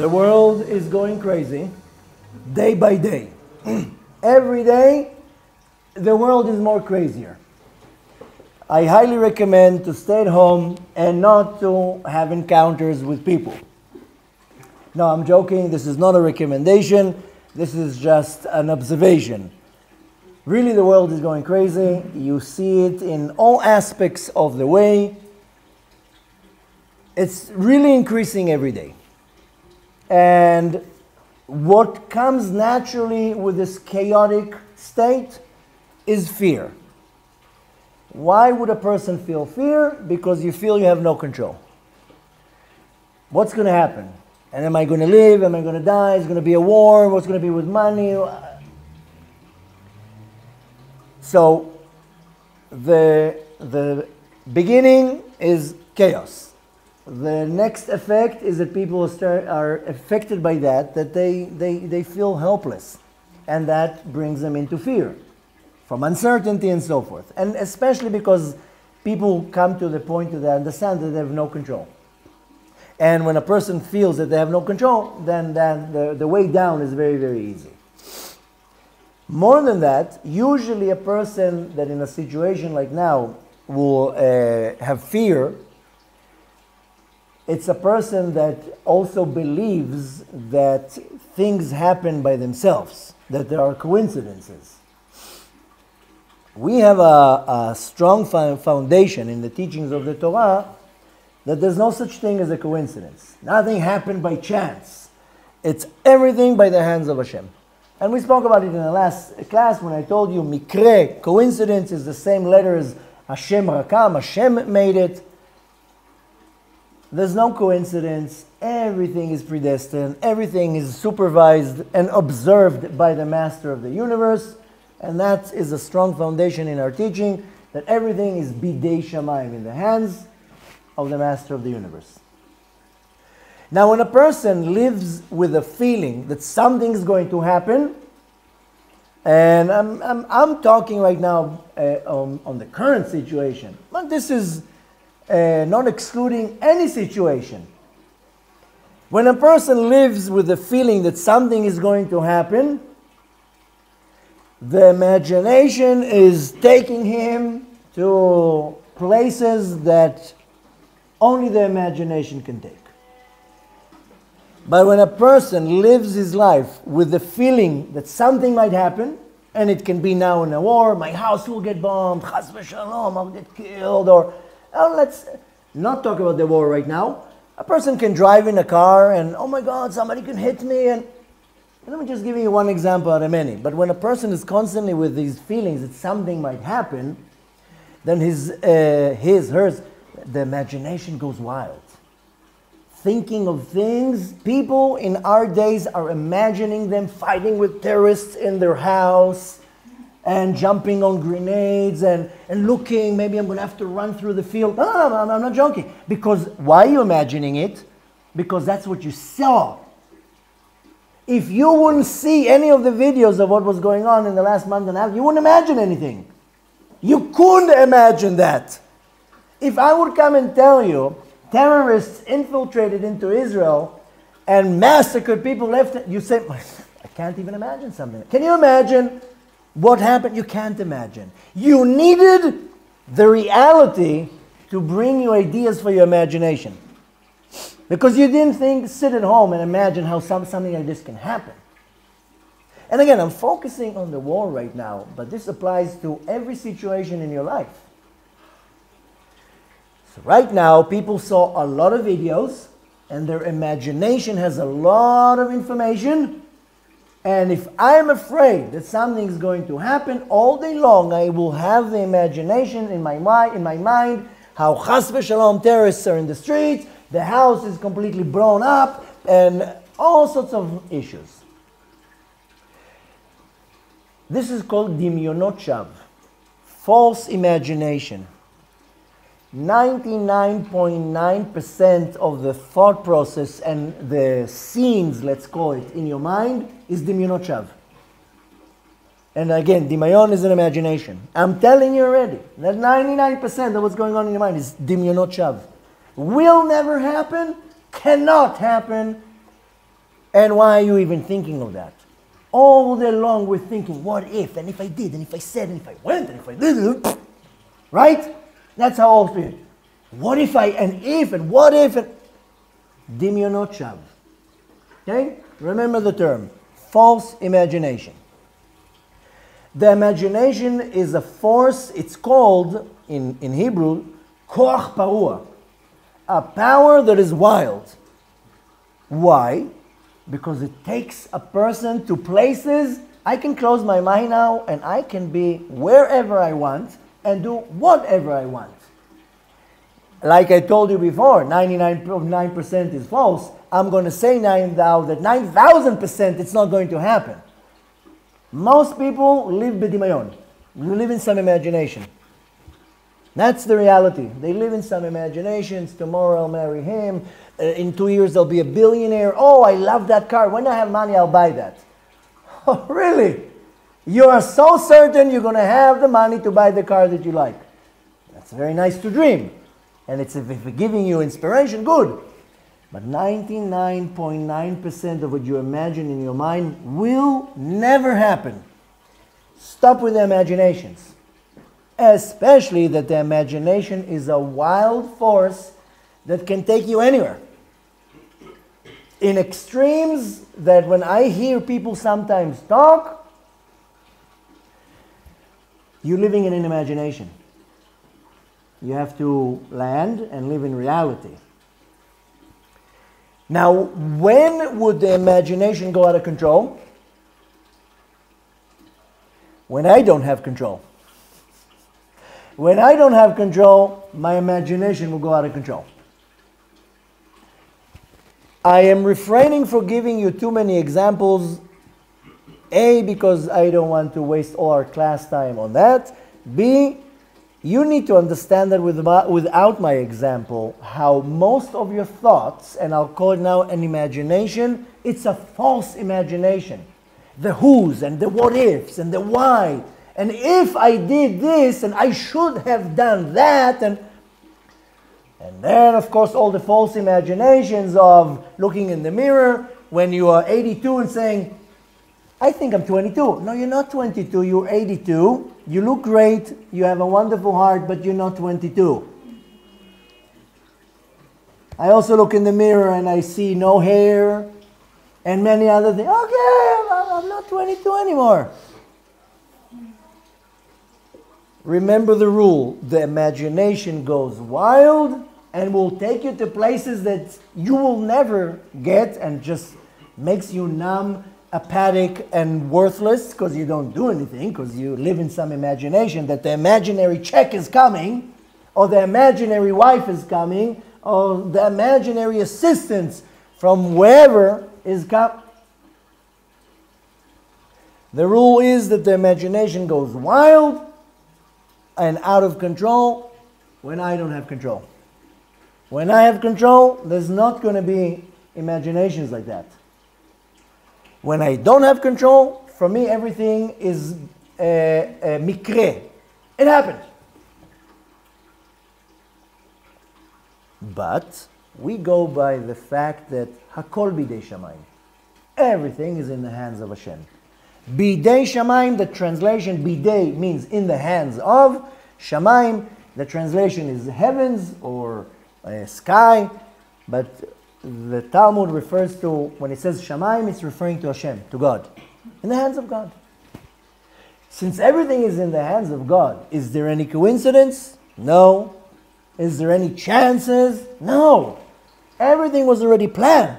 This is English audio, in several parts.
The world is going crazy day by day. Every day, the world is more crazier. I highly recommend to stay at home and not to have encounters with people. No, I'm joking. This is not a recommendation. This is just an observation. Really, the world is going crazy. You see it in all aspects of the way. It's really increasing every day. And what comes naturally with this chaotic state is fear. Why would a person feel fear? Because you feel you have no control. What's going to happen? And am I going to live? Am I going to die? Is going to be a war? What's going to be with money? So the beginning is chaos. The next effect is that people are affected by that they feel helpless. And that brings them into fear, from uncertainty and so forth. And especially because people come to the point that they understand that they have no control. And when a person feels that they have no control, then the way down is very, very easy. More than that, usually a person that in a situation like now will have fear, it's a person that also believes that things happen by themselves, that there are coincidences. We have a strong foundation in the teachings of the Torah that there's no such thing as a coincidence. Nothing happened by chance. It's everything by the hands of Hashem. And we spoke about it in the last class when I told you mikre, coincidence, is the same letter as Hashem rakam, Hashem made it. There's no coincidence. Everything is predestined. Everything is supervised and observed by the Master of the universe. And that is a strong foundation in our teaching, that everything is bidei shamayim, in the hands of the Master of the universe. Now, when a person lives with a feeling that something's going to happen, and I'm talking right now on the current situation, but this is not excluding any situation. When a person lives with the feeling that something is going to happen, the imagination is taking him to places that only the imagination can take. But when a person lives his life with the feeling that something might happen, and it can be now in a war, my house will get bombed, chas v'shalom, I'll get killed, or let's not talk about the war right now. A person can drive in a car and, oh my God, somebody can hit me. And let me just give you one example out of many. But when a person is constantly with these feelings that something might happen, then hers, the imagination goes wild. Thinking of things, people in our days are imagining them fighting with terrorists in their house and jumping on grenades and looking, maybe I'm going to have to run through the field. No, I'm not joking. Because why are you imagining it? Because that's what you saw. If you wouldn't see any of the videos of what was going on in the last month and a half, you wouldn't imagine anything. You couldn't imagine that. If I would come and tell you terrorists infiltrated into Israel and massacred people left, you say, I can't even imagine something. Can you imagine what happened? You can't imagine. You needed the reality to bring you ideas for your imagination. Because you didn't sit at home and imagine how something like this can happen. And again, I'm focusing on the war right now, but this applies to every situation in your life. So right now, people saw a lot of videos, and their imagination has a lot of information. And if I'm afraid that something is going to happen, all day long I will have the imagination in my mind how chas v'shalom terrorists are in the streets, the house is completely blown up, and all sorts of issues. This is called dimyonot shav, false imagination. 99.9% of the thought process and the scenes, let's call it, in your mind is dimyonot shav. And again, dimayon is an imagination. I'm telling you already that 99% of what's going on in your mind is dimyonot shav. Will never happen, cannot happen, And why are you even thinking of that? All day long we're thinking, what if, and if I did, and if I said, and if I went, and if I did, right? That's how all spirit. What if I, and if, and what if, and Dimyonot shav. Okay? Remember the term. False imagination. The imagination is a force, it's called, in Hebrew, koach parua. A power that is wild. Why? Because it takes a person to places. I can close my mind now and I can be wherever I want and do whatever I want. Like I told you before, 99% is false. I'm going to say now that 9,000% it's not going to happen. Most people live b'dimayon. You live in some imagination. That's the reality. They live in some imaginations. Tomorrow I'll marry him. In 2 years I'll be a billionaire. Oh, I love that car. When I have money, I'll buy that. Oh, really? You are so certain you're going to have the money to buy the car that you like. That's very nice to dream. And if it's giving you inspiration, good. But 99.9% of what you imagine in your mind will never happen. Stop with the imaginations. Especially that the imagination is a wild force that can take you anywhere. In extremes that when I hear people sometimes talk, you're living in an imagination. You have to land and live in reality. Now, when would the imagination go out of control? When I don't have control. When I don't have control, my imagination will go out of control. I am refraining from giving you too many examples. A, because I don't want to waste all our class time on that. B, you need to understand that without my example, how most of your thoughts, and I'll call it now an imagination, it's a false imagination. The who's and the what ifs and the why. And if I did this and I should have done that, and then of course all the false imaginations of looking in the mirror when you are 82 and saying, I think I'm 22. No, you're not 22, you're 82. You look great, you have a wonderful heart, but you're not 22. I also look in the mirror and I see no hair and many other things. Okay, I'm not 22 anymore. Remember the rule. The imagination goes wild and will take you to places that you will never get and just makes you numb, apathic, and worthless because you don't do anything, because you live in some imagination that the imaginary check is coming, or the imaginary wife is coming, or the imaginary assistance from wherever is coming. The rule is that the imagination goes wild and out of control when I don't have control. When I have control, there's not going to be imaginations like that. When I don't have control, for me everything is mikre. It happened. But we go by the fact that hakol bidei shamayim. Everything is in the hands of Hashem. Bidei shamayim, the translation bidei means in the hands of. Shamayim, the translation is heavens or sky, but the Talmud refers to, when it says shamayim, it's referring to Hashem, to God. In the hands of God. Since everything is in the hands of God, is there any coincidence? No. Is there any chances? No. Everything was already planned.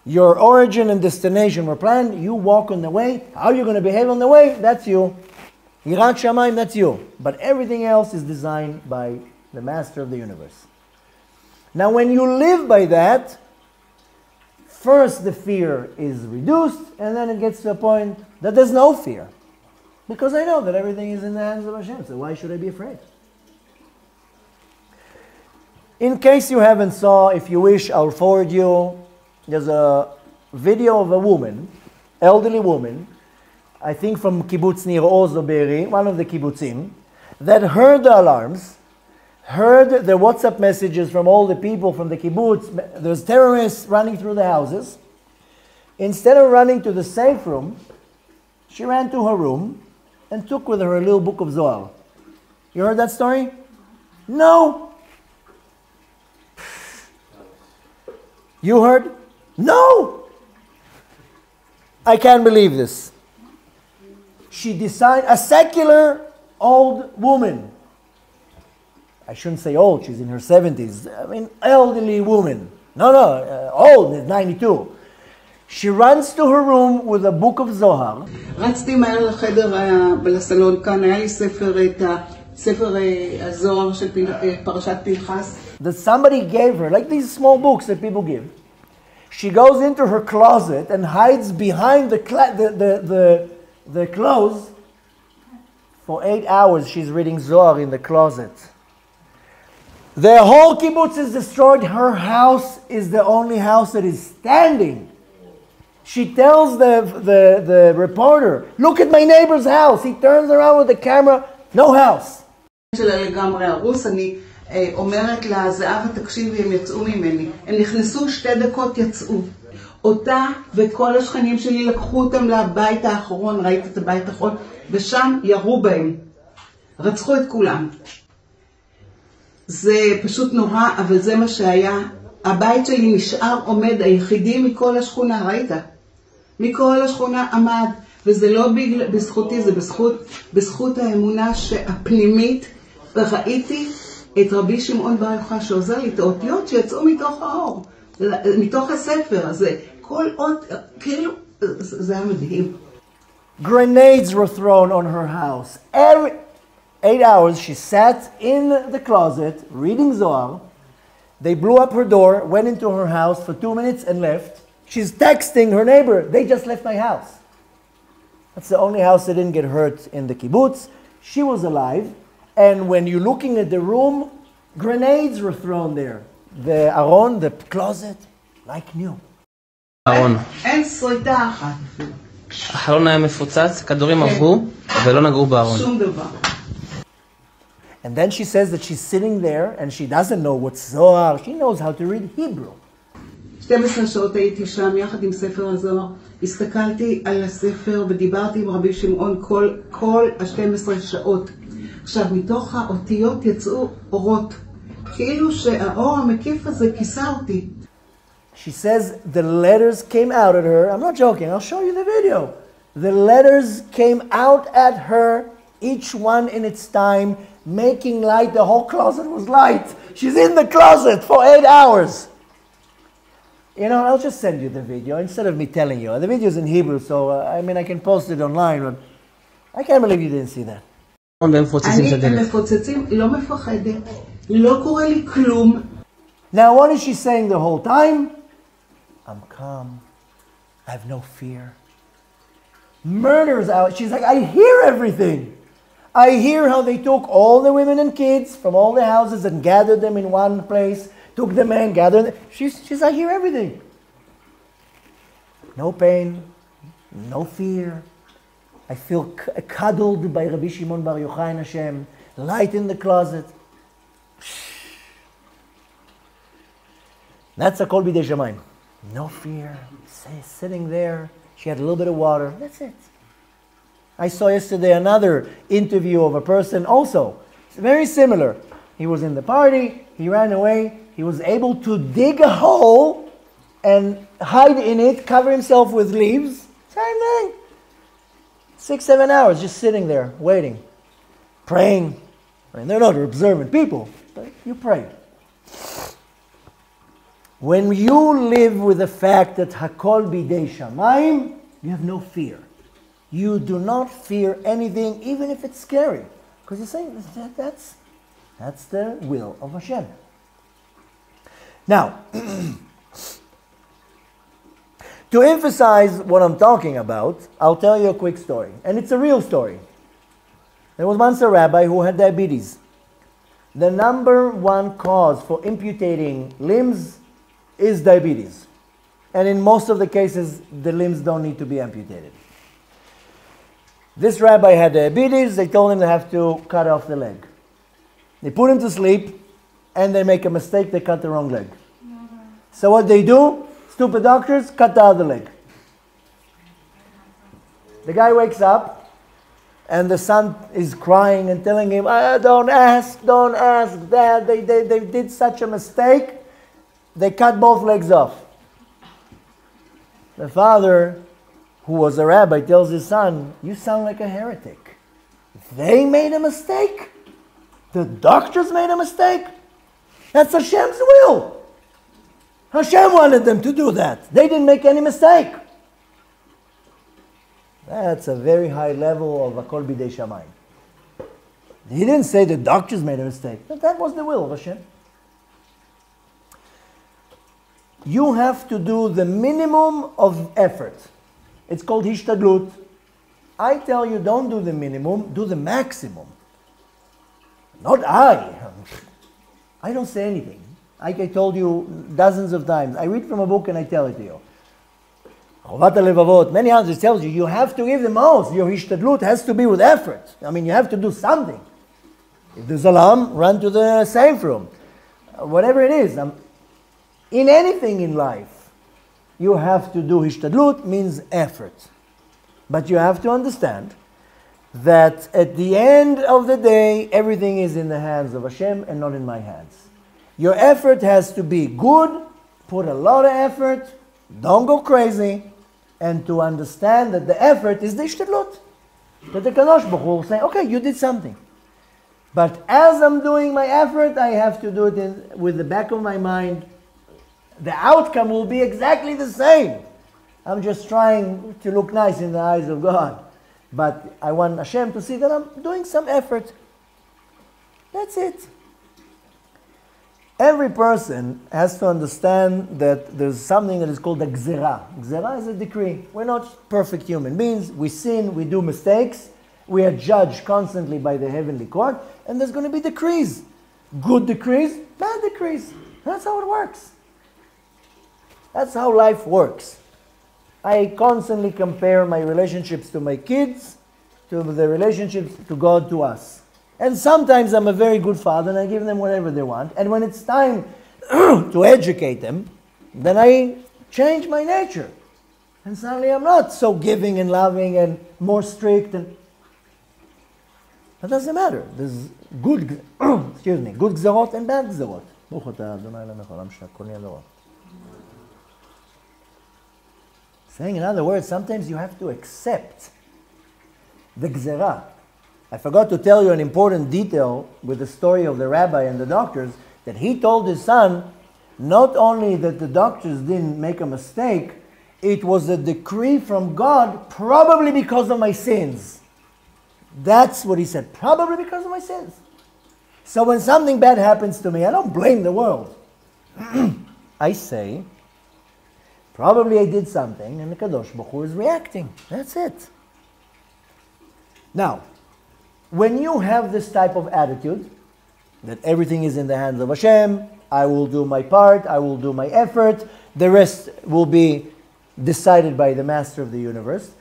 Your origin and destination were planned. You walk on the way. How you're going to behave on the way, that's you. Yirat shamayim, that's you. But everything else is designed by the master of the universe. Now when you live by that, first the fear is reduced, and then it gets to a point that there's no fear. Because I know that everything is in the hands of Hashem, so why should I be afraid? In case you haven't saw, if you wish, I'll forward you. There's a video of a woman, elderly woman, I think from Kibbutz Nir Oz or Be'eri, one of the kibbutzim, that heard the alarms, heard the WhatsApp messages from all the people from the kibbutz. There's terrorists running through the houses. Instead of running to the safe room, she ran to her room and took with her a little book of Zohar. You heard that story? No. You heard? No. I can't believe this. She decided, a secular old woman. I shouldn't say old, she's in her 70s. I mean, elderly woman. No, old, 92. She runs to her room with a book of Zohar. רצתי מהר לחדר לסלון כאן, היה לי ספר הזוהר של פרשת פנחס. That somebody gave her, like these small books that people give. She goes into her closet and hides behind the clothes. For 8 hours she's reading Zohar in the closet. The whole kibbutz is destroyed. Her house is the only house that is standing. She tells the reporter, look at my neighbor's house. He turns around with the camera, no house. שלה לגמרי הרוס, אני אומרת לה, זהבה תקשיבי, הם יצאו ממני. הם נכנסו 2 דקות יצאו. אותה וכל השכנים שלי לקחו אותם לבית האחרון, ראית את הבית האחרון, ושם ירו בהם. רצחו את כולם. זה פשוט נורא, אבל זה מה שהיה. הבית שלי נשאר עומד, היחידי מכל השכונה, ראית? מכל השכונה עמד, וזה לא בזכותי, זה בזכות האמונה הפנימית, וראיתי את רבי שמעון בר יוחאי שעוזר לי את האותיות שיצאו מתוך האור, מתוך הספר הזה, כל אות, כאילו, זה היה מדהים. Grenades were thrown on her house. Every 8 hours she sat in the closet reading Zohar. They blew up her door, went into her house for 2 minutes and left. She's texting her neighbor, they just left my house. That's the only house that didn't get hurt in the kibbutz. She was alive. And when you're looking at the room, grenades were thrown there. The aron, the closet, like new. ארון. אין שריטה אחת. החלון היה מפוצץ, כדורים עברו, ולא נגעו בארון. שום דבר. And then she says that she's sitting there and she doesn't know what's Zohar. She knows how to read Hebrew. 12 שעות הייתי שם יחד עם ספר הזוהר. הסתכלתי על הספר ודיברתי עם רבי שמעון כל ה-12 שעות. עכשיו, מתוך האותיות יצאו אורות. כאילו שהאור המקיף הזה כיסה אותי. She says the letters came out at her. I'm not joking. I'll show you the video. The letters came out at her, each one in its time, making light. The whole closet was light. She's in the closet for 8 hours. You know, I'll just send you the video instead of me telling you. The video is in Hebrew, so I mean, I can post it online, but I can't believe you didn't see that. אני מפוצצים, לא מפחדת, לא קורה לי כלום. Now, what is she saying the whole time? I'm calm. I have no fear. Murders out. She's like, I hear everything. I hear how they took all the women and kids from all the houses and gathered them in one place. Took the men, gathered them. She's I hear everything. No pain, no fear. I feel cuddled by Rabbi Shimon Bar Yochai and Hashem. Light in the closet. That's a kol bidei shamayim. No fear. Sitting there. She had a little bit of water. That's it. I saw yesterday another interview of a person also. It's very similar. He was in the party. He ran away. He was able to dig a hole and hide in it, cover himself with leaves. Same thing. 6-7 hours just sitting there, waiting, praying. I mean, they're not observant people, but you pray. When you live with the fact that Hakol bidei shamayim, you have no fear. You do not fear anything, even if it's scary. Because you're saying that's the will of Hashem. Now, to emphasize what I'm talking about, I'll tell you a quick story. And it's a real story. There was once a rabbi who had diabetes. The number one cause for amputating limbs is diabetes. And in most of the cases, the limbs don't need to be amputated. This rabbi had diabetes. They told him they have to cut off the leg. They put him to sleep, and they make a mistake, they cut the wrong leg. So what they do, stupid doctors, cut the other leg. The guy wakes up, and the son is crying and telling him, don't ask, Dad, they did such a mistake. They cut both legs off. The father, who was a rabbi, tells his son, you sound like a heretic. They made a mistake? The doctors made a mistake? That's Hashem's will. Hashem wanted them to do that. They didn't make any mistake. That's a very high level of Akol Bidei Shamayim. He didn't say the doctors made a mistake, but that was the will of Hashem. You have to do the minimum of effort. It's called hishtadlut. I tell you, don't do the minimum, do the maximum. Not I. I don't say anything. Like I told you dozens of times. I read from a book and I tell it to you. Chovat HaLevavot, many others tells you, you have to give the most. Your hishtadlut has to be with effort. I mean, you have to do something. If there's alarm, run to the safe room. Whatever it is. In anything in life, you have to do hishtadlut, means effort. But you have to understand that at the end of the day, everything is in the hands of Hashem and not in my hands. Your effort has to be good, put a lot of effort, don't go crazy, and to understand that the effort is the hishtadlut. That the Kadosh Baruch Hu will say, okay, you did something. But as I'm doing my effort, I have to do it with the back of my mind. The outcome will be exactly the same. I'm just trying to look nice in the eyes of God. But I want Hashem to see that I'm doing some effort. That's it. Every person has to understand that there's something that is called a gzera. Gzera is a decree. We're not perfect human beings. We sin, we do mistakes. We are judged constantly by the heavenly court. And there's going to be decrees. Good decrees, bad decrees. That's how it works. That's how life works. I constantly compare my relationships to my kids, to the relationships to God, to us. And sometimes I'm a very good father and I give them whatever they want. And when it's time to educate them, then I change my nature. And suddenly I'm not so giving and loving and more strict. And that doesn't matter. There's good, good gzerot and bad gzerot. Saying in other words, sometimes you have to accept the gzerah. I forgot to tell you an important detail with the story of the rabbi and the doctors, that he told his son not only that the doctors didn't make a mistake, it was a decree from God, probably because of my sins. That's what he said, probably because of my sins. So when something bad happens to me, I don't blame the world. I say, probably I did something, and the Kadosh Baruch Hu is reacting. That's it. Now, when you have this type of attitude, that everything is in the hands of Hashem, I will do my part, I will do my effort, the rest will be decided by the Master of the universe,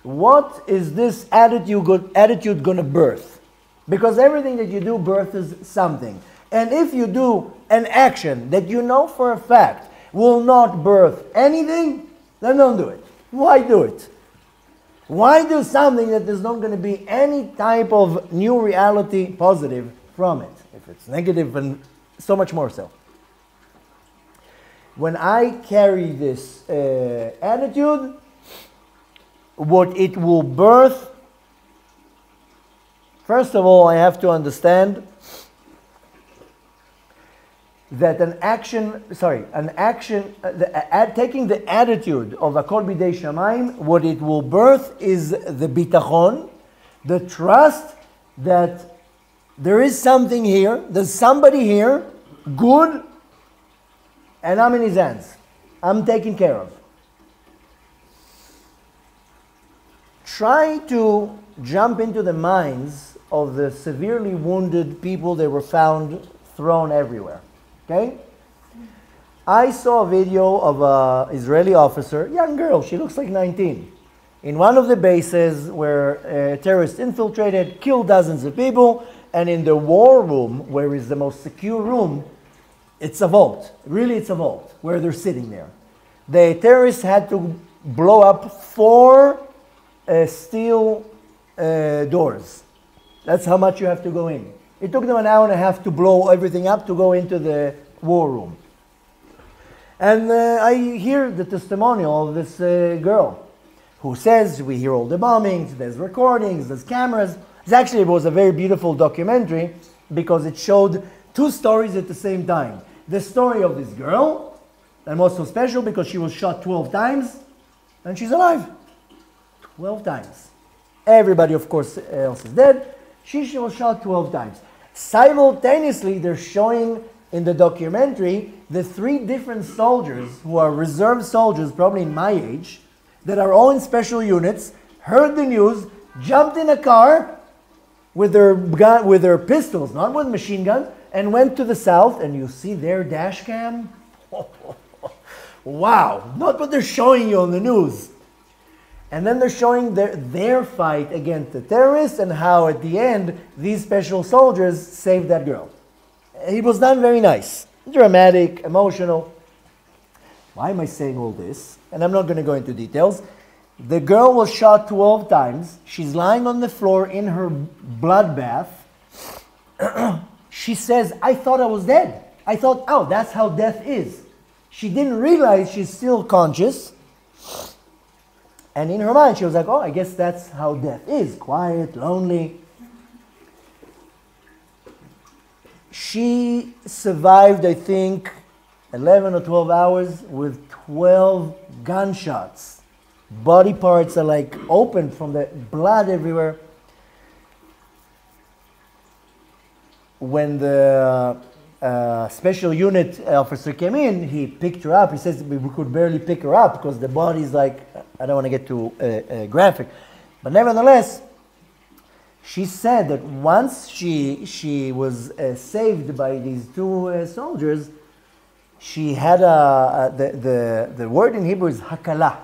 what is this attitude going to birth? Because everything that you do births something. And if you do an action that you know for a fact will not birth anything, then don't do it. Why do it? Why do something that there's not going to be any type of new reality positive from it? If it's negative, and so much more so. When I carry this attitude, what it will birth, first of all, I have to understand that taking the attitude of Akol Bidei Shamayim, what it will birth is the bitachon, the trust that there is something here, there's somebody here, good, and I'm in his hands. I'm taken care of. Try to jump into the minds of the severely wounded people that were found thrown everywhere. Okay? I saw a video of an Israeli officer, young girl, she looks like 19, in one of the bases where terrorists infiltrated, killed dozens of people, And in the war room, where is the most secure room, it's a vault. Really, it's a vault where they're sitting there. The terrorists had to blow up 4 steel doors. That's how much you have to go in. It took them an hour and a half to blow everything up to go into the war room. And I hear the testimonial of this girl who says, we hear all the bombings, there's recordings, there's cameras. It was a very beautiful documentary because it showed 2 stories at the same time. The story of this girl, and what's so special because she was shot 12 times and she's alive. 12 times. Everybody, of course, else is dead. She was shot 12 times. Simultaneously, they're showing in the documentary the 3 different soldiers who are reserve soldiers, probably in my age, that are all in special units, heard the news, jumped in a car with their pistols, not with machine guns, and went to the south, and you see their dash cam. Wow, not what they're showing you on the news. And then they're showing their fight against the terrorists and how at the end these special soldiers saved that girl. It was done very nice, dramatic, emotional. Why am I saying all this? And I'm not going to go into details. The girl was shot 12 times. She's lying on the floor in her bloodbath. She says, I thought I was dead. I thought, oh, that's how death is. She didn't realize she's still conscious. And in her mind, she was like, oh, I guess that's how death is. Quiet, lonely. She survived, I think, 11 or 12 hours with 12 gunshots. Body parts are like open from the blood everywhere. When the special unit officer came in, he picked her up. He says we could barely pick her up because the body's like, I don't want to get too graphic. But nevertheless, she said that once she was saved by these 2 soldiers, she had the word in Hebrew is hakala.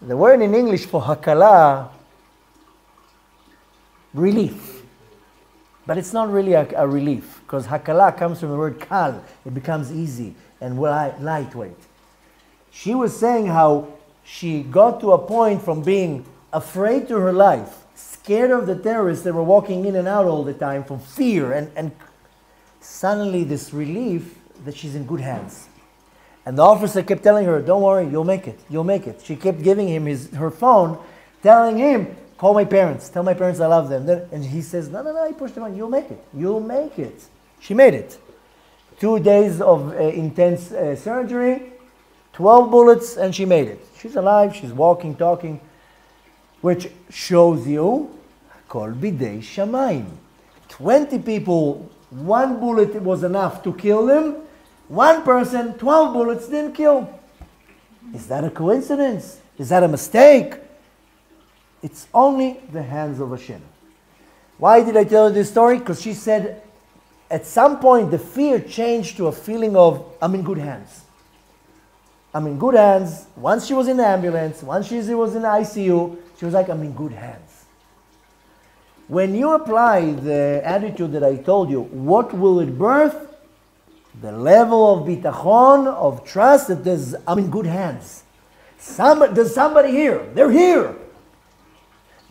The word in English for hakala, relief. But it's not really a relief, because hakala comes from the word kal. It becomes easy and lightweight. She was saying how she got to a point from being afraid to her life, scared of the terrorists that were walking in and out all the time from fear, and suddenly this relief that she's in good hands. And the officer kept telling her, don't worry, you'll make it, you'll make it. She kept giving him her phone, telling him, call my parents, tell my parents I love them. And he says, no, he pushed him on, you'll make it, you'll make it. She made it. 2 days of intense surgery, 12 bullets, and she made it. She's alive, she's walking, talking, which shows you, kol bidei shamayim. 20 people, 1 bullet was enough to kill them. 1 person, 12 bullets didn't kill. Is that a coincidence? Is that a mistake? It's only the hands of Hashem. Why did I tell you this story? Because she said at some point the fear changed to a feeling of, I'm in good hands. I'm in good hands. Once she was in the ambulance, once she was in the ICU, she was like, I'm in good hands. When you apply the attitude that I told you, what will it birth? The level of bitachon, of trust that I'm in good hands. There's somebody here. They're here.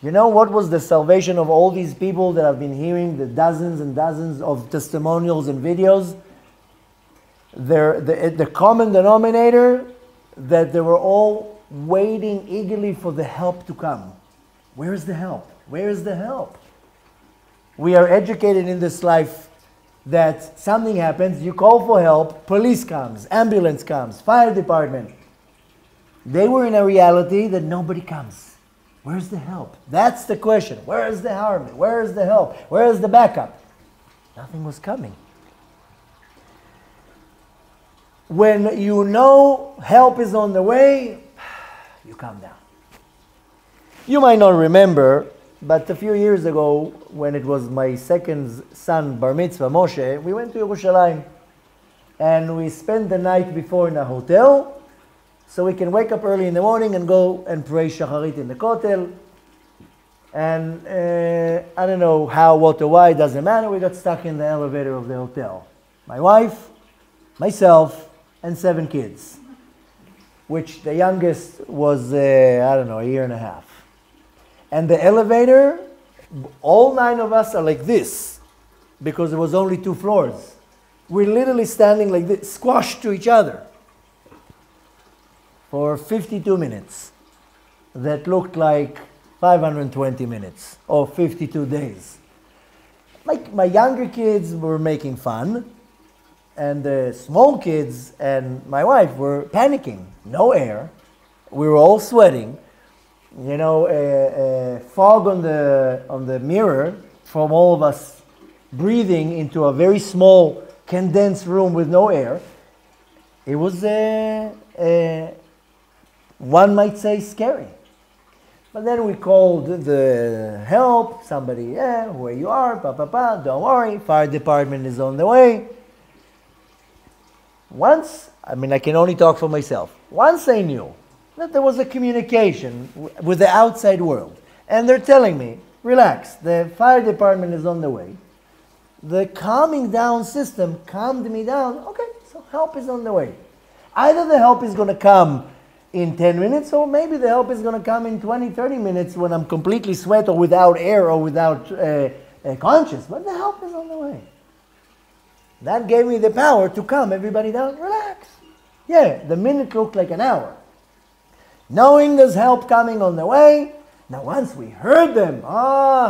You know what was the salvation of all these people that I've been hearing, the dozens and dozens of testimonials and videos? The common denominator, that they were all waiting eagerly for the help to come. Where is the help? Where is the help? We are educated in this life that something happens, you call for help, police comes, ambulance comes, fire department. They were in a reality that nobody comes. Where's the help? That's the question. Where is the army? Where is the help? Where is the backup? Nothing was coming. When you know help is on the way, you calm down. You might not remember, but a few years ago, when it was my second son, Bar Mitzvah, Moshe, we went to Yerushalayim. And we spent the night before in a hotel, so we can wake up early in the morning and go and pray Shacharit in the Kotel. And I don't know how, what, or why, it doesn't matter. We got stuck in the elevator of the hotel. My wife, myself, and 7 kids, which the youngest was, I don't know, a year and a half. And the elevator, all 9 of us are like this, because there was only 2 floors. We're literally standing like this, squashed to each other, for 52 minutes. That looked like 520 minutes, or 52 days. Like my younger kids were making fun, and the small kids and my wife were panicking. No air. We were all sweating. You know, fog on the mirror from all of us breathing into a very small, condensed room with no air. It was, one might say, scary. But then we called the help, somebody, where you are, don't worry, fire department is on the way. Once, I can only talk for myself. Once I knew that there was a communication with the outside world, and they're telling me, relax, the fire department is on the way. The calming down system calmed me down. Okay, so help is on the way. Either the help is going to come in 10 minutes, or maybe the help is going to come in 20, 30 minutes when I'm completely sweat or without air or without conscious. But the help is on the way. That gave me the power to calm everybody down. Relax. Yeah, the minute looked like an hour. Knowing there's help coming on the way, now once we heard them,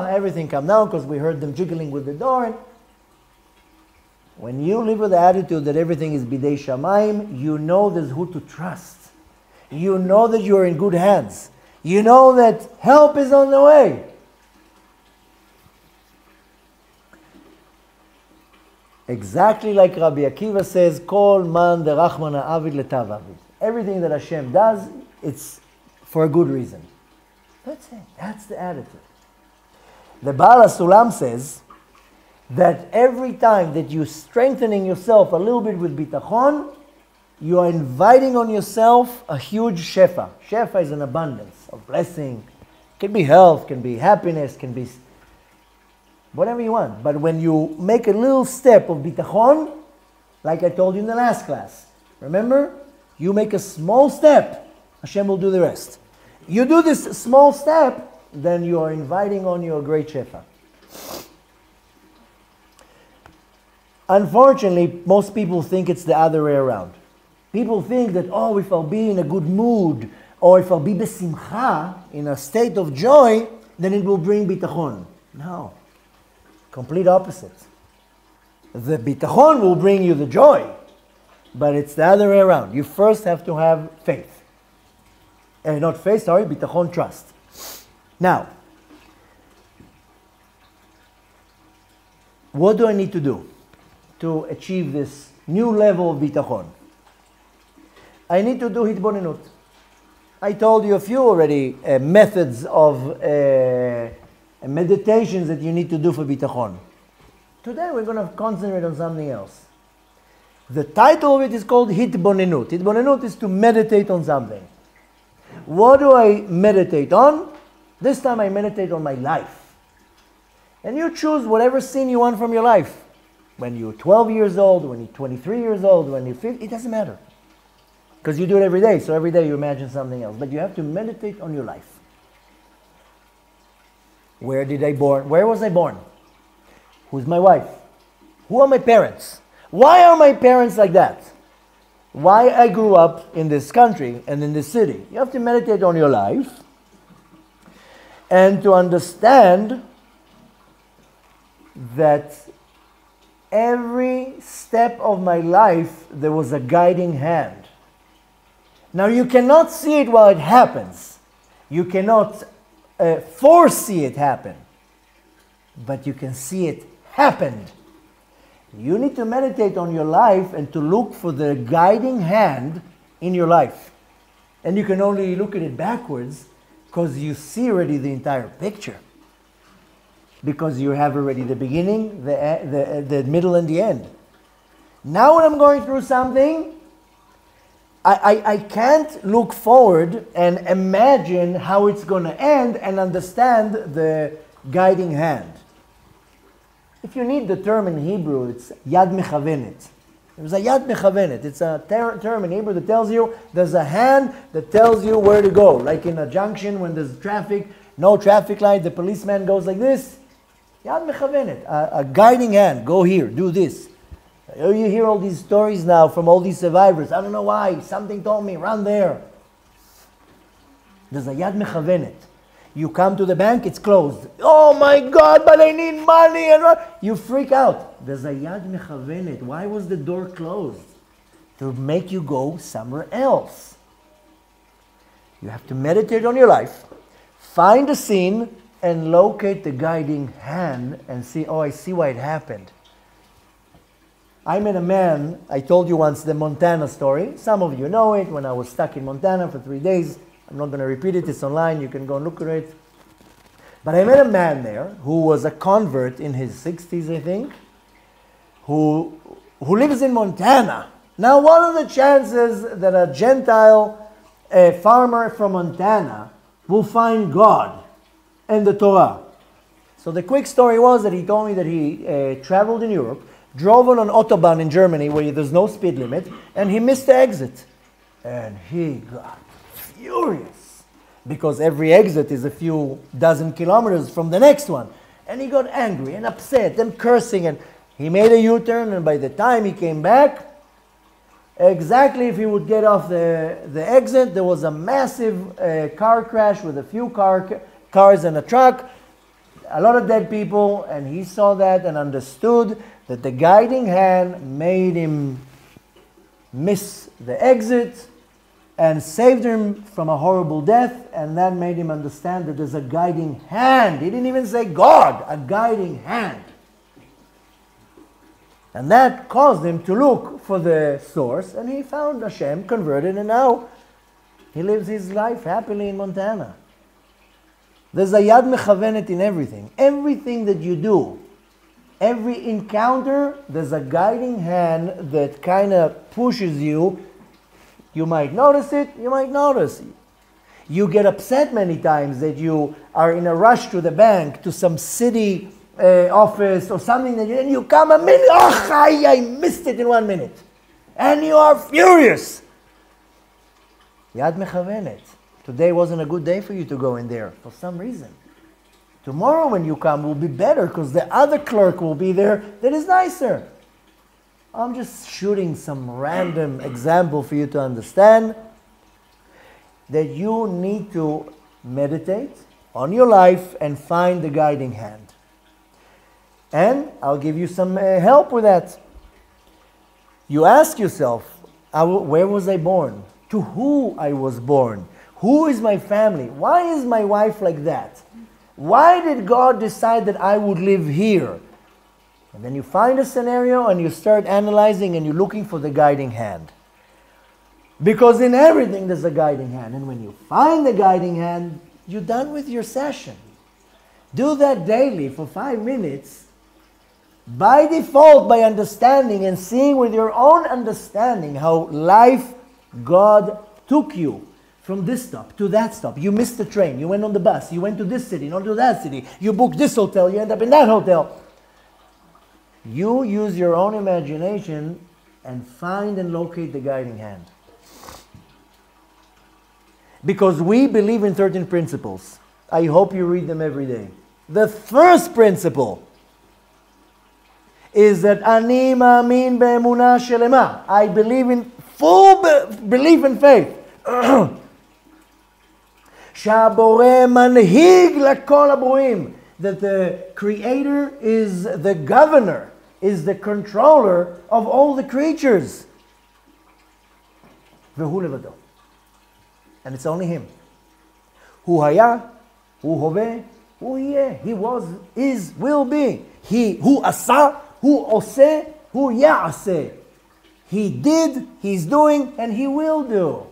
everything calmed down because we heard them jiggling with the door. When you live with the attitude that everything is bidei shamayim, you know there's who to trust. You know that you're in good hands. You know that help is on the way. Exactly like Rabbi Akiva says, Kol man derachman ha'avid letav avid. Everything that Hashem does, it's for a good reason. That's it. That's the attitude. The Baal HaSulam says that every time that you're strengthening yourself a little bit with bitachon, you are inviting on yourself a huge shefa. Shefa is an abundance of blessing. Can be health, can be happiness, can be whatever you want. But when you make a little step of bitachon, like I told you in the last class, remember? You make a small step, Hashem will do the rest. You do this small step, then you are inviting on you a great shefa. Unfortunately, most people think it's the other way around. People think that, if I'll be in a good mood, or if I'll be besimcha, in a state of joy, then it will bring bitachon. No. Complete opposite. The bitachon will bring you the joy, but it's the other way around. You first have to have faith. Not faith, bitachon, trust. Now, what do I need to do to achieve this new level of bitachon? I need to do hitbonenut. I told you a few already methods of meditations that you need to do for bitachon. Today we're going to concentrate on something else. The title of it is called hitbonenut. Hitbonenut is to meditate on something. What do I meditate on? This time I meditate on my life. And you choose whatever scene you want from your life. When you're 12 years old, when you're 23 years old, when you're 50, it doesn't matter. Because you do it every day, so every day you imagine something else. But you have to meditate on your life. Where was I born? Who's my wife? Who are my parents? Why are my parents like that? Why I grew up in this country and in this city? You have to meditate on your life and to understand that every step of my life there was a guiding hand. Now you cannot see it while it happens. You cannot foresee it happen. But you can see it happened. You need to meditate on your life and to look for the guiding hand in your life. And you can only look at it backwards because you see already the entire picture. Because you have already the beginning, the middle, and the end. Now when I'm going through something, I can't look forward and imagine how it's going to end and understand the guiding hand. If you need the term in Hebrew, it's yad mechavenet. There's a yad mechavenet. It's a term in Hebrew that tells you there's a hand that tells you where to go. Like in a junction when there's traffic, no traffic light, the policeman goes like this. Yad mechavenet, a guiding hand. Go here, do this. You hear all these stories now from all these survivors. I don't know why. Something told me, run there. There's a yad mechavenet. You come to the bank, it's closed. Oh my God, but I need money. And you freak out. There's a yad mechavenet. Why was the door closed? To make you go somewhere else. You have to meditate on your life, find a scene, and locate the guiding hand and see, oh, I see why it happened. I met a man, I told you once the Montana story. Some of you know it, when I was stuck in Montana for 3 days. I'm not going to repeat it, it's online, you can go and look at it. But I met a man there who was a convert in his 60s, I think, who lives in Montana. Now, what are the chances that a Gentile farmer from Montana will find God and the Torah? So the quick story was that he told me that he traveled in Europe, drove on an Autobahn in Germany where there's no speed limit, and he missed the exit. And he got furious because every exit is a few dozen kilometers from the next one. And he got angry and upset and cursing, and he made a U-turn, and by the time he came back, exactly if he would get off the exit, there was a massive car crash with a few cars and a truck, a lot of dead people, and he saw that and understood that the guiding hand made him miss the exit and saved him from a horrible death, and that made him understand that there's a guiding hand. He didn't even say God, a guiding hand. And that caused him to look for the source, and he found Hashem, converted, and now he lives his life happily in Montana. There's a yad mechavenet in everything. Everything that you do, every encounter, there's a guiding hand that kind of pushes you. You might notice it, you might notice it. You get upset many times that you are in a rush to the bank, to some city office or something, and you come a minute, oh, I missed it in 1 minute. And you are furious. Yad mechavenet. Today wasn't a good day for you to go in there for some reason. Tomorrow when you come will be better because the other clerk will be there that is nicer. I'm just shooting some random example for you to understand that you need to meditate on your life and find the guiding hand. And I'll give you some help with that. You ask yourself, where was I born? To who I was born? Who is my family? Why is my wife like that? Why did God decide that I would live here? And then you find a scenario and you start analyzing and you're looking for the guiding hand. Because in everything there's a guiding hand. And when you find the guiding hand, you're done with your session. Do that daily for 5 minutes. By default, by understanding and seeing with your own understanding how life, God took you from this stop to that stop. You missed the train, you went on the bus, you went to this city, not to that city. You booked this hotel, you end up in that hotel. You use your own imagination and find and locate the guiding hand. Because we believe in 13 principles. I hope you read them every day. The first principle is that Ani ma'amin be'emunah shelema. I believe in full belief and faith. Sha'abore manhig lakol abruim. That the Creator is the governor, is the controller of all the creatures. Vehu levado. And it's only Him. Hu haya, hu hove, hu yeh. He was, is, will be. He, hu asa, hu oseh, hu ya'aseh. He did, He's doing, and He will do.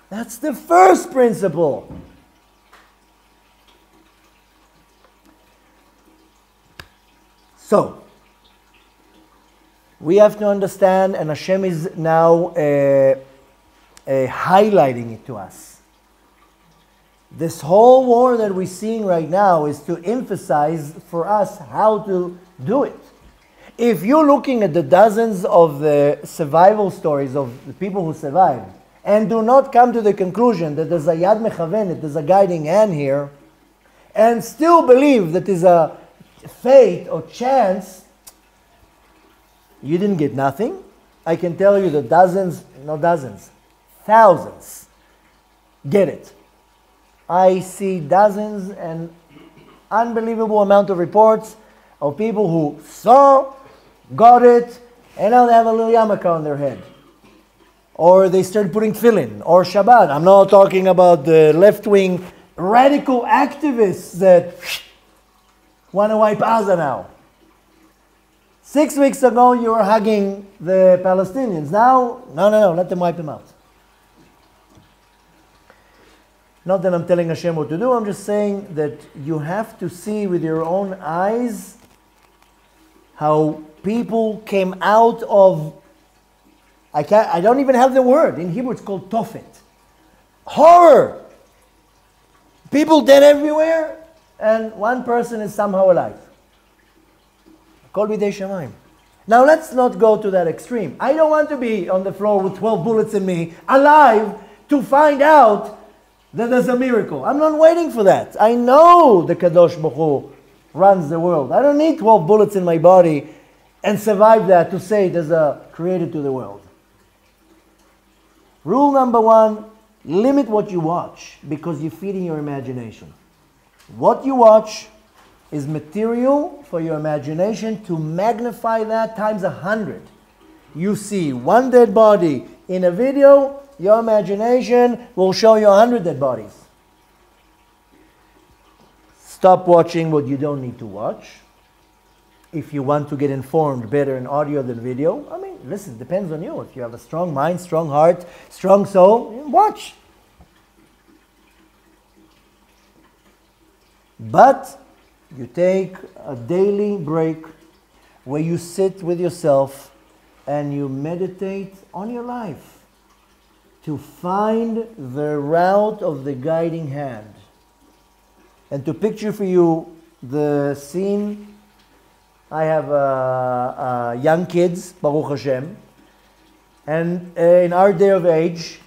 That's the first principle. So, we have to understand, and Hashem is now highlighting it to us. This whole war that we're seeing right now is to emphasize for us how to do it. If you're looking at the dozens of the survival stories of the people who survived and do not come to the conclusion that there's a yad mechavenet, there's a guiding hand here, and still believe that there's a fate or chance, you didn't get nothing. I can tell you that thousands get it. I see dozens and unbelievable amount of reports of people who saw, got it, and now they have a little yarmulke on their head. Or they start putting tefillin, or Shabbat. I'm not talking about the left-wing radical activists that want to wipe Gaza now. 6 weeks ago you were hugging the Palestinians. Now, no, let them wipe them out. Not that I'm telling Hashem what to do, I'm just saying that you have to see with your own eyes how people came out of, I don't even have the word. In Hebrew it's called tofet. Horror! People dead everywhere, and one person is somehow alive. Kol bidei shamayim. Now let's not go to that extreme. I don't want to be on the floor with 12 bullets in me, alive, to find out that there's a miracle. I'm not waiting for that. I know the Kadosh Baruch Hu runs the world. I don't need 12 bullets in my body and survive that to say there's a creator to the world. Rule number 1, limit what you watch because you're feeding your imagination. What you watch is material for your imagination to magnify that times 100. You see one dead body in a video, your imagination will show you 100 dead bodies. Stop watching what you don't need to watch. If you want to get informed better in audio than video, I mean, listen, it depends on you. If you have a strong mind, strong heart, strong soul, watch. But you take a daily break where you sit with yourself and you meditate on your life to find the route of the guiding hand. And to picture for you the scene, I have young kids, Baruch Hashem, and in our day of age,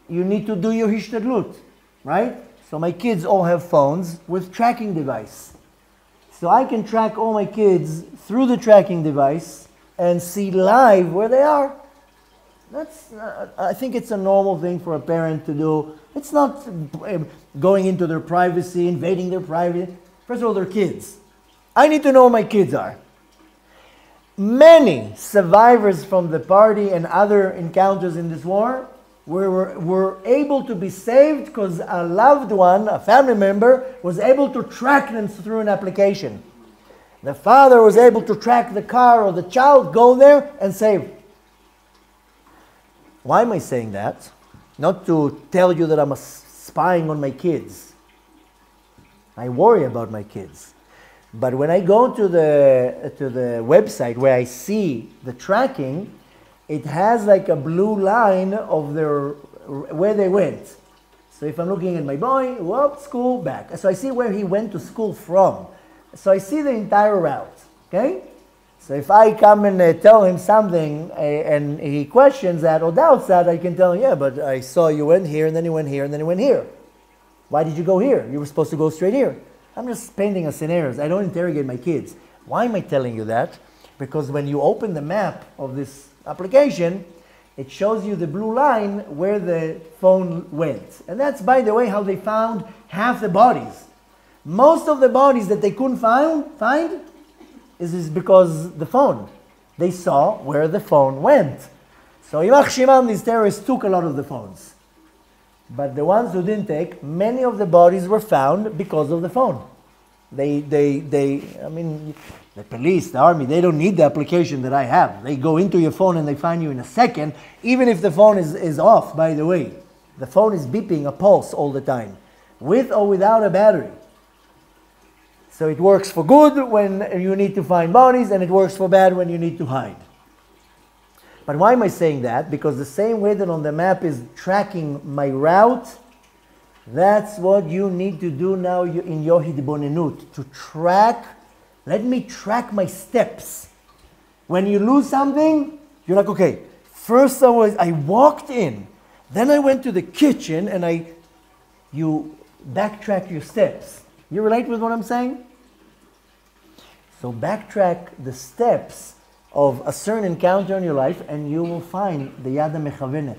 you need to do your hishtadlut, right? So my kids all have phones with tracking device. So I can track all my kids through the tracking device and see live where they are. That's, I think it's a normal thing for a parent to do. It's not going into their privacy, invading their privacy. First of all, they're kids. I need to know where my kids are. Many survivors from the party and other encounters in this war were able to be saved because a loved one, a family member, was able to track them through an application. The father was able to track the car or the child, go there and save. Why am I saying that? Not to tell you that I'm spying on my kids. I worry about my kids. But when I go to the website where I see the tracking, it has like a blue line of where they went. So if I'm looking at my boy, whoop, school, back. So I see where he went to school from. So I see the entire route, okay? So if I come and tell him something and he questions that or doubts that, I can tell him, yeah, but I saw you went here and then you went here and then you went here. Why did you go here? You were supposed to go straight here. I'm just painting a scenario. I don't interrogate my kids. Why am I telling you that? Because when you open the map of this application, it shows you the blue line where the phone went. And that's, by the way, how they found half the bodies. Most of the bodies that they couldn't find is because the phone. They saw where the phone went. So Yimach Shimam, these terrorists took a lot of the phones. But the ones who didn't take, many of the bodies were found because of the phone. I mean, the police, the army, they don't need the application that I have. They go into your phone and they find you in a second, even if the phone is off, by the way. The phone is beeping a pulse all the time, with or without a battery. So it works for good when you need to find bodies, and it works for bad when you need to hide. But why am I saying that? Because the same way that on the map is tracking my route, that's what you need to do now in your hitbonenut, to track. Let me track my steps. When you lose something, you're like, okay, first I walked in, then I went to the kitchen, and you backtrack your steps. You relate with what I'm saying? So backtrack the steps of a certain encounter in your life, and you will find the Yad HaMechavenet.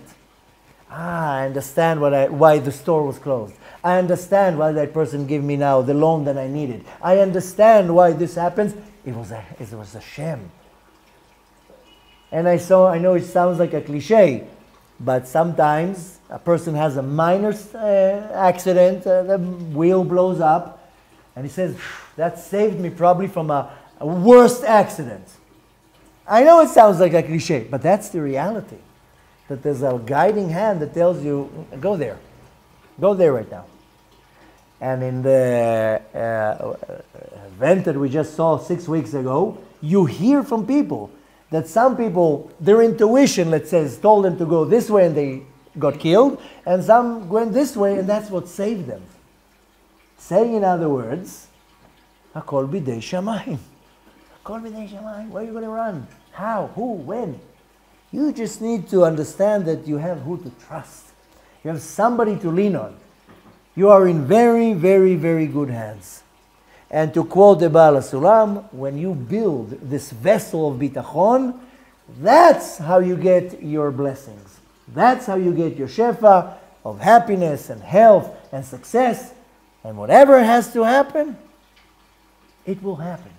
I understand why the store was closed. I understand why that person gave me now the loan that I needed. I understand why this happens. It was Hashem. And I know it sounds like a cliche, but sometimes a person has a minor accident, the wheel blows up, and he says, that saved me probably from a worst accident. I know it sounds like a cliche, but that's the reality. That there's a guiding hand that tells you, go there. Go there right now. And in the event that we just saw 6 weeks ago, you hear from people that some people, their intuition, let's say, told them to go this way and they got killed, and some went this way and that's what saved them. Saying in other words, Hakol bidei shamayim. Hakol bidei shamayim. Where are you going to run? How? Who? When? You just need to understand that you have who to trust. You have somebody to lean on. You are in very, very, very good hands. And to quote the Baal HaSulam, when you build this vessel of bitachon, that's how you get your blessings. That's how you get your shefa of happiness and health and success. And whatever has to happen, it will happen.